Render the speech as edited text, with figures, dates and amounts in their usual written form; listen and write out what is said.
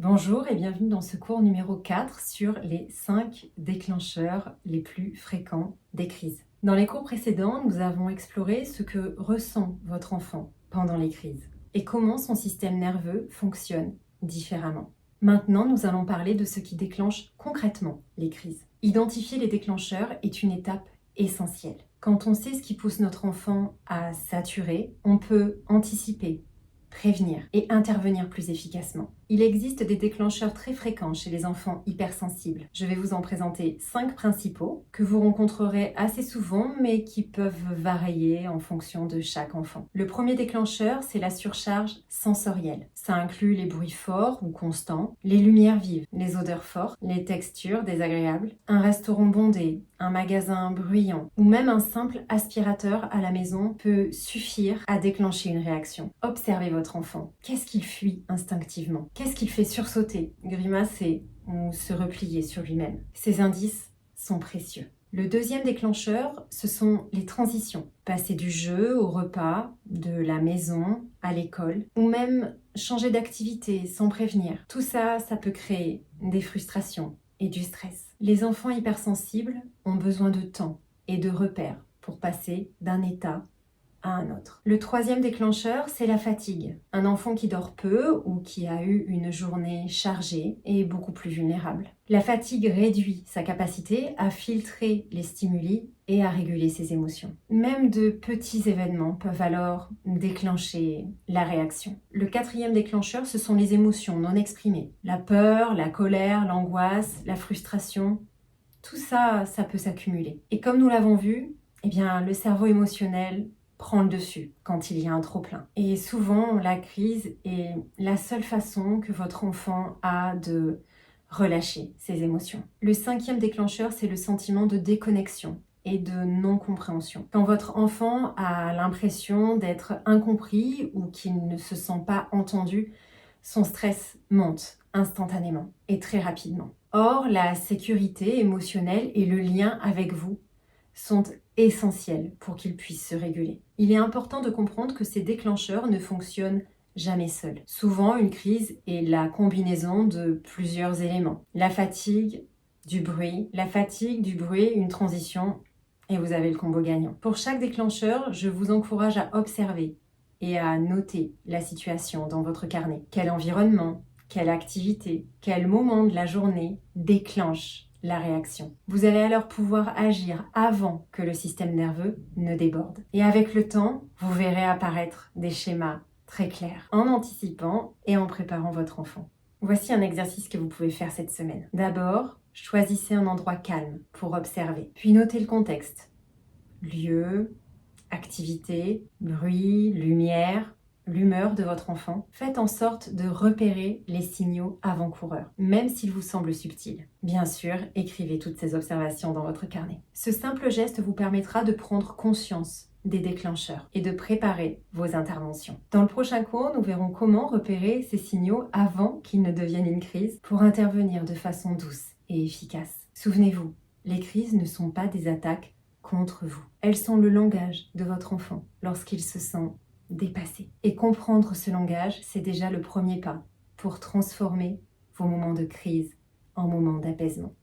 Bonjour et bienvenue dans ce cours numéro 4 sur les 5 déclencheurs les plus fréquents des crises. Dans les cours précédents, nous avons exploré ce que ressent votre enfant pendant les crises et comment son système nerveux fonctionne différemment. Maintenant, nous allons parler de ce qui déclenche concrètement les crises. Identifier les déclencheurs est une étape essentielle. Quand on sait ce qui pousse notre enfant à saturer, on peut anticiper, prévenir et intervenir plus efficacement. Il existe des déclencheurs très fréquents chez les enfants hypersensibles. Je vais vous en présenter 5 principaux que vous rencontrerez assez souvent mais qui peuvent varier en fonction de chaque enfant. Le premier déclencheur, c'est la surcharge sensorielle. Ça inclut les bruits forts ou constants, les lumières vives, les odeurs fortes, les textures désagréables, un restaurant bondé, un magasin bruyant ou même un simple aspirateur à la maison peut suffire à déclencher une réaction. Observez votre enfant. Qu'est-ce qu'il fuit instinctivement ? Qu'est-ce qu'il fait sursauter, grimacer ou se replier sur lui-même ? Ces indices sont précieux. Le deuxième déclencheur, ce sont les transitions. Passer du jeu au repas, de la maison à l'école, ou même changer d'activité sans prévenir. Tout ça, ça peut créer des frustrations et du stress. Les enfants hypersensibles ont besoin de temps et de repères pour passer d'un état à un autre. Le troisième déclencheur, c'est la fatigue. Un enfant qui dort peu ou qui a eu une journée chargée est beaucoup plus vulnérable. La fatigue réduit sa capacité à filtrer les stimuli et à réguler ses émotions. Même de petits événements peuvent alors déclencher la réaction. Le quatrième déclencheur, ce sont les émotions non exprimées. La peur, la colère, l'angoisse, la frustration, tout ça, ça peut s'accumuler. Et comme nous l'avons vu, le cerveau émotionnel prend le dessus quand il y a un trop-plein. Et souvent, la crise est la seule façon que votre enfant a de relâcher ses émotions. Le cinquième déclencheur, c'est le sentiment de déconnexion et de non-compréhension. Quand votre enfant a l'impression d'être incompris ou qu'il ne se sent pas entendu, son stress monte instantanément et très rapidement. Or, la sécurité émotionnelle et le lien avec vous sont essentiels pour qu'il puisse se réguler. Il est important de comprendre que ces déclencheurs ne fonctionnent jamais seuls. Souvent, une crise est la combinaison de plusieurs éléments. La fatigue, du bruit, une transition, et vous avez le combo gagnant. Pour chaque déclencheur, je vous encourage à observer et à noter la situation dans votre carnet. Quel environnement, quelle activité, quel moment de la journée déclenche la réaction. Vous allez alors pouvoir agir avant que le système nerveux ne déborde. Et avec le temps, vous verrez apparaître des schémas très clairs en anticipant et en préparant votre enfant. Voici un exercice que vous pouvez faire cette semaine. D'abord, choisissez un endroit calme pour observer, puis notez le contexte. Lieu, activité, bruit, lumière, l'humeur de votre enfant. Faites en sorte de repérer les signaux avant-coureurs, même s'ils vous semblent subtils. Bien sûr, écrivez toutes ces observations dans votre carnet. Ce simple geste vous permettra de prendre conscience des déclencheurs et de préparer vos interventions. Dans le prochain cours, nous verrons comment repérer ces signaux avant qu'ils ne deviennent une crise pour intervenir de façon douce et efficace. Souvenez-vous, les crises ne sont pas des attaques contre vous. Elles sont le langage de votre enfant lorsqu'il se sent dépassé. Et comprendre ce langage, c'est déjà le premier pas pour transformer vos moments de crise en moments d'apaisement.